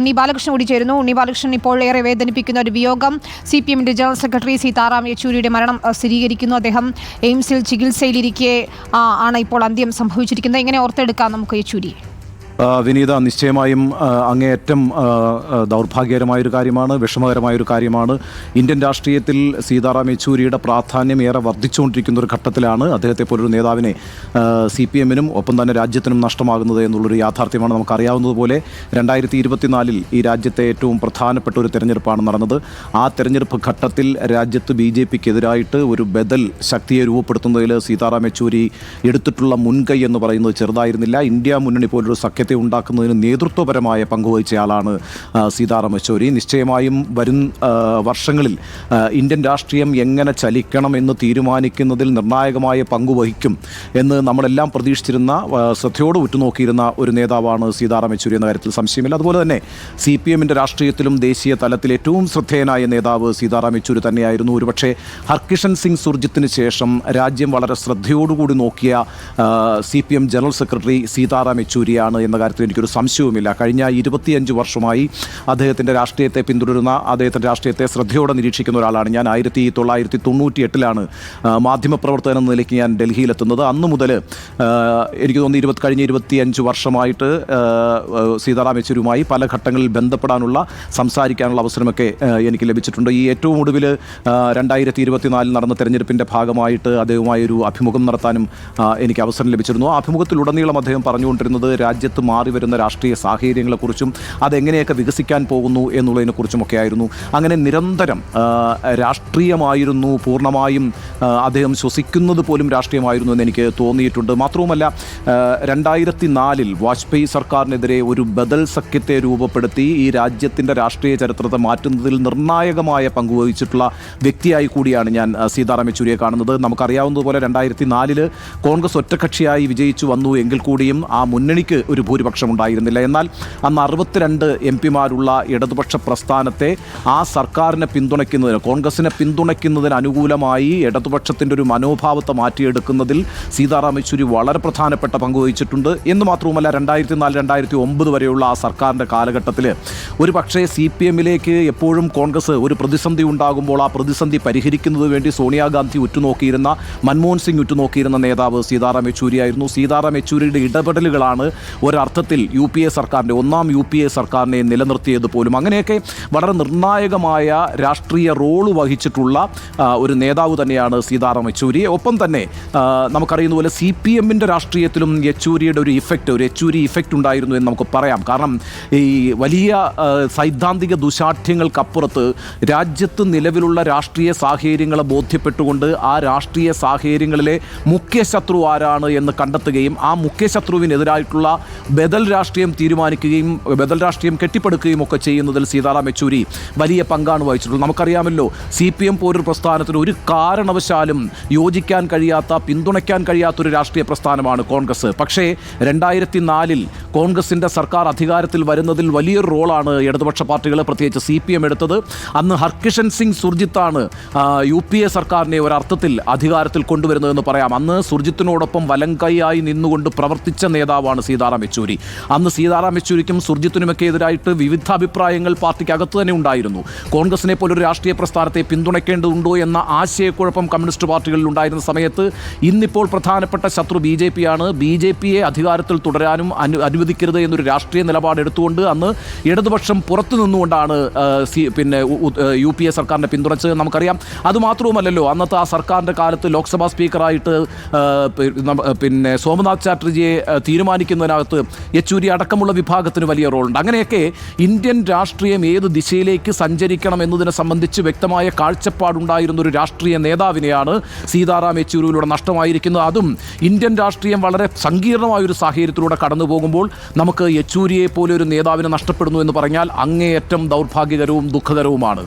ഉണ്ണി ബാലകൃഷ്ണൻ കൂടി ചേരുന്നു. ഉണ്ണി ബാലകൃഷ്ണൻ, ഇപ്പോൾ ഏറെ വേദനിപ്പിക്കുന്ന ഒരു വിയോഗം. CPM-ന്റെ ജനറൽ സെക്രട്ടറി സീതാറാം യെച്ചൂരിയുടെ മരണം സ്ഥിരീകരിക്കുന്നു. അദ്ദേഹം എയിംസിൽ ചികിത്സയിലിരിക്കെ ആണ് ഇപ്പോൾ അന്ത്യം സംഭവിച്ചിരിക്കുന്നത്. എങ്ങനെ ഓർത്തെടുക്കാം നമുക്ക് യെച്ചൂരിയെ? വിനീത, നിശ്ചയമായും അങ്ങേയറ്റം ദൗർഭാഗ്യകരമായൊരു കാര്യമാണ്, വിഷമകരമായൊരു കാര്യമാണ്. ഇന്ത്യൻ രാഷ്ട്രീയത്തിൽ സീതാറാം യെച്ചൂരിയുടെ പ്രാധാന്യം ഏറെ വർദ്ധിച്ചുകൊണ്ടിരിക്കുന്ന ഒരു ഘട്ടത്തിലാണ് അദ്ദേഹത്തെ പോലൊരു നേതാവിനെ CPM-നും ഒപ്പം തന്നെ രാജ്യത്തിനും നഷ്ടമാകുന്നത് എന്നുള്ളൊരു യാഥാർത്ഥ്യമാണ്. നമുക്കറിയാവുന്നതുപോലെ 2024 ഈ രാജ്യത്തെ ഏറ്റവും പ്രധാനപ്പെട്ട ഒരു തെരഞ്ഞെടുപ്പാണ് നടന്നത്. ആ തെരഞ്ഞെടുപ്പ് ഘട്ടത്തിൽ രാജ്യത്ത് BJP-ക്കെതിരായിട്ട് ഒരു ബദൽ ശക്തിയെ രൂപപ്പെടുത്തുന്നതിൽ സീതാറാം യെച്ചൂരി എടുത്തിട്ടുള്ള മുൻകൈ എന്ന് പറയുന്നത് ചെറുതായിരുന്നില്ല. ഇന്ത്യ മുന്നണി പോലൊരു സഖ്യത്തെ ഉണ്ടാക്കുന്നതിന് നേതൃത്വപരമായ പങ്കുവഹിച്ചയാളാണ് സീതാറാം യെച്ചൂരി. നിശ്ചയമായും വരും വർഷങ്ങളിൽ ഇന്ത്യൻ രാഷ്ട്രീയം എങ്ങനെ ചലിക്കണം എന്ന് തീരുമാനിക്കുന്നതിൽ നിർണായകമായ പങ്കുവഹിക്കും എന്ന് നമ്മളെല്ലാം പ്രതീക്ഷിച്ചിരുന്ന, ശ്രദ്ധയോട് ഉറ്റുനോക്കിയിരുന്ന ഒരു നേതാവാണ് സീതാറാം യെച്ചൂരി എന്ന കാര്യത്തിൽ സംശയമില്ല. അതുപോലെ തന്നെ CPM-ന്റെ രാഷ്ട്രീയത്തിലും ദേശീയ തലത്തിൽ ഏറ്റവും ശ്രദ്ധേയനായ നേതാവ് സീതാറാം യെച്ചൂരി തന്നെയായിരുന്നു. ഒരുപക്ഷെ ഹർകിഷൻ സിംഗ് സുർജിത്തിന് ശേഷം രാജ്യം വളരെ ശ്രദ്ധയോടുകൂടി നോക്കിയ CPM ജനറൽ സെക്രട്ടറി സീതാറാം യെച്ചൂരിയാണ് എന്ന കാര്യത്തിൽ എനിക്കൊരു സംശയവുമില്ല. കഴിഞ്ഞ 25 വർഷമായി അദ്ദേഹത്തിൻ്റെ രാഷ്ട്രീയത്തെ പിന്തുടരുന്ന, അദ്ദേഹത്തിൻ്റെ രാഷ്ട്രീയത്തെ ശ്രദ്ധയോടെ നിരീക്ഷിക്കുന്ന ഒരാളാണ് ഞാൻ. 1998 മാധ്യമപ്രവർത്തകൻ എന്ന നിലയ്ക്ക് ഞാൻ ഡൽഹിയിലെത്തുന്നത്. അന്നു മുതൽ എനിക്ക് തോന്നുന്നു കഴിഞ്ഞ 25 വർഷമായിട്ട് സീതാറാം യെച്ചൂരിയുമായി പല ഘട്ടങ്ങളിൽ ബന്ധപ്പെടാനുള്ള, സംസാരിക്കാനുള്ള അവസരമൊക്കെ എനിക്ക് ലഭിച്ചിട്ടുണ്ട്. ഈ ഏറ്റവും ഒടുവിൽ 2024 നടന്ന തെരഞ്ഞെടുപ്പിൻ്റെ ഭാഗമായിട്ട് അദ്ദേഹവുമായി ഒരു അഭിമുഖം നടത്താനും എനിക്ക് അവസരം ലഭിച്ചിരുന്നു. ആ അഭിമുഖത്തിലുടനീളം അദ്ദേഹം പറഞ്ഞുകൊണ്ടിരുന്നത് രാജ്യത്ത് മാറി വരുന്ന രാഷ്ട്രീയ സാഹചര്യങ്ങളെക്കുറിച്ചും അതെങ്ങനെയൊക്കെ വികസിക്കാൻ പോകുന്നു എന്നുള്ളതിനെക്കുറിച്ചുമൊക്കെ ആയിരുന്നു. അങ്ങനെ നിരന്തരം രാഷ്ട്രീയമായിരുന്നു, പൂർണ്ണമായും അദ്ദേഹം ശ്വസിക്കുന്നത് പോലും രാഷ്ട്രീയമായിരുന്നു എന്ന് എനിക്ക് തോന്നിയിട്ടുണ്ട്. മാത്രവുമല്ല, 2004 വാജ്പേയി സർക്കാരിനെതിരെ ഒരു ബദൽ സഖ്യത്തെ രൂപപ്പെടുത്തി ഈ രാജ്യത്തിൻ്റെ രാഷ്ട്രീയ ചരിത്രത്തെ മാറ്റുന്നതിൽ നിർണായകമായ പങ്കുവഹിച്ചിട്ടുള്ള വ്യക്തിയായി കൂടിയാണ് ഞാൻ സീതാറാം യെച്ചൂരിയെ കാണുന്നത്. നമുക്കറിയാവുന്നതുപോലെ 2004 കോൺഗ്രസ് ഒറ്റക്കക്ഷിയായി വിജയിച്ചു വന്നു എങ്കിൽ കൂടിയും ആ മുന്നണിക്ക് ഒരു ഭൂരിപക്ഷം ഉണ്ടായിരുന്നില്ല. എന്നാൽ അന്ന് 62 MP-മാരുള്ള ഇടതുപക്ഷ പ്രസ്ഥാനത്തെ ആ സർക്കാരിനെ പിന്തുണയ്ക്കുന്നതിന്, കോൺഗ്രസിനെ പിന്തുണയ്ക്കുന്നതിന് അനുകൂലമായി ഇടതുപക്ഷത്തിൻ്റെ ഒരു മനോഭാവത്തെ മാറ്റിയെടുക്കുന്നതിൽ സീതാറാം യെച്ചൂരി വളരെ പ്രധാനപ്പെട്ട പങ്കുവഹിച്ചിട്ടുണ്ട്. എന്ന് മാത്രവുമല്ല, 2004-2009 വരെയുള്ള ആ സർക്കാരിൻ്റെ കാലഘട്ടത്തിൽ ഒരു പക്ഷേ CPM-ലേക്ക് എപ്പോഴും കോൺഗ്രസ് ഒരു പ്രതിസന്ധി ഉണ്ടാകുമ്പോൾ ആ പ്രതിസന്ധി പരിഹരിക്കുന്നത് വേണ്ടി സോണിയാഗാന്ധി ഉറ്റുനോക്കിയിരുന്ന, മൻമോഹൻ സിംഗ് ഉറ്റുനോക്കിയിരുന്ന നേതാവ് സീതാറാം യെച്ചൂരിയായിരുന്നു. സീതാറാം യെച്ചൂരിയുടെ ഇടപെടലുകളാണ് ഒരർത്ഥത്തിൽ ഒന്നാം UPA സർക്കാരിനെ നിലനിർത്തിയത് പോലും. അങ്ങനെയൊക്കെ വളരെ നിർണായകമായ രാഷ്ട്രീയ റോള് വഹിച്ചിട്ടുള്ള ഒരു നേതാവ് തന്നെയാണ് സീതാറാം യെച്ചൂരി. ഒപ്പം തന്നെ നമുക്കറിയുന്ന പോലെ CPM-ന്റെ രാഷ്ട്രീയത്തിലും യെച്ചൂരിയുടെ ഒരു യെച്ചൂരി ഇഫക്റ്റ് ഉണ്ടായിരുന്നു എന്ന് നമുക്ക് പറയാം. കാരണം ഈ വലിയ സൈദ്ധാന്തിക ദുശാഠ്യങ്ങൾക്കപ്പുറത്ത് രാജ്യത്ത് നിലവിലുള്ള രാഷ്ട്രീയ സാഹചര്യങ്ങളെ ബോധ്യപ്പെട്ടുകൊണ്ട് ആ രാഷ്ട്രീയ സാഹചര്യങ്ങളിലെ മുഖ്യശത്രു ആരാണ് എന്ന് കണ്ടെത്തുകയും ആ മുഖ്യശത്രുവിനെതിരായിട്ടുള്ള ബദൽ രാഷ്ട്രീയം തീരുമാനിക്കുകയും ബദൽ രാഷ്ട്രീയം കെട്ടിപ്പടുക്കുകയും ഒക്കെ ചെയ്യുന്നതിൽ സീതാറാം യെച്ചൂരി വലിയ പങ്കാണ് വഹിച്ചിട്ടുള്ളത്. നമുക്കറിയാമല്ലോ, CPM പോലൊരു പ്രസ്ഥാനത്തിന് ഒരു കാരണവശാലും യോജിക്കാൻ കഴിയാത്ത, പിന്തുണയ്ക്കാൻ കഴിയാത്തൊരു രാഷ്ട്രീയ പ്രസ്ഥാനമാണ് കോൺഗ്രസ്. പക്ഷേ 2004 കോൺഗ്രസിൻ്റെ സർക്കാർ അധികാരത്തിൽ വരുന്നതിൽ വലിയൊരു റോളാണ് ഇടതുപക്ഷ പാർട്ടികൾ, പ്രത്യേകിച്ച് CPM എടുത്തത്. അന്ന് ഹർകിഷൻ സിംഗ് സുർജിത്താണ് UPA സർക്കാരിനെ ഒരർത്ഥത്തിൽ അധികാരത്തിൽ കൊണ്ടുവരുന്നതെന്ന് പറയാം. അന്ന് സുർജിത്തിനോടൊപ്പം വലങ്കൈയായി നിന്നുകൊണ്ട് പ്രവർത്തിച്ച നേതാവാണ് സീതാറാം യെച്ചൂരി. അന്ന് സീതാറാം യെച്ചൂരിക്കും സുർജിത്തിനുമൊക്കെ എതിരായിട്ട് വിവിധ അഭിപ്രായങ്ങൾ പാർട്ടിക്കകത്ത് തന്നെ ഉണ്ടായിരുന്നു. കോൺഗ്രസിനെ പോലൊരു രാഷ്ട്രീയ പ്രസ്ഥാനത്തെ പിന്തുണയ്ക്കേണ്ടതുണ്ടോ എന്ന ആശയക്കുഴപ്പം കമ്മ്യൂണിസ്റ്റ് പാർട്ടികളിൽ ഉണ്ടായിരുന്ന സമയത്ത് ഇന്നിപ്പോൾ പ്രധാനപ്പെട്ട ശത്രു BJP-യാണ്. BJP-യെ അധികാരത്തിൽ തുടരാനും അനുവദിക്കരുത് എന്നൊരു രാഷ്ട്രീയ നിലപാടെടുത്തുകൊണ്ട് അന്ന് ഇടതുപക്ഷം പുറത്തു നിന്നുകൊണ്ടാണ് UPA സർക്കാരിനെ പിന്തുണച്ചത് നമുക്കറിയാം. അതുമാത്രവുമല്ലല്ലോ, അന്നത്തെ ആ സർക്കാരിൻ്റെ കാലത്ത് ലോക്സഭാ സ്പീക്കറായിട്ട് സോമനാഥ് ചാറ്റർജിയെ തീരുമാനിക്കുന്നതിനകത്ത് യെച്ചൂരി അടക്കമുള്ള വിഭാഗത്തിന് വലിയ റോളുണ്ട്. അങ്ങനെയൊക്കെ ഇന്ത്യൻ രാഷ്ട്രീയം ഏത് ദിശയിലേക്ക് സഞ്ചരിക്കണം എന്നതിനെ സംബന്ധിച്ച് വ്യക്തമായ കാഴ്ചപ്പാടുണ്ടായിരുന്ന ഒരു രാഷ്ട്രീയ നേതാവിനെയാണ് സീതാറാം യെച്ചൂരിയിലൂടെ നഷ്ടമായിരിക്കുന്നത്. അതും ഇന്ത്യൻ രാഷ്ട്രീയം വളരെ സങ്കീർണമായൊരു സാഹചര്യത്തിലൂടെ കടന്നു പോകുമ്പോൾ നമുക്ക് യെച്ചൂരിയെ പോലെ ഒരു നേതാവിനെ നഷ്ടപ്പെടുന്നു എന്ന് പറഞ്ഞാൽ അങ്ങേയറ്റം ദൗർഭാഗ്യകരവും ദുഃഖകരവുമാണ്.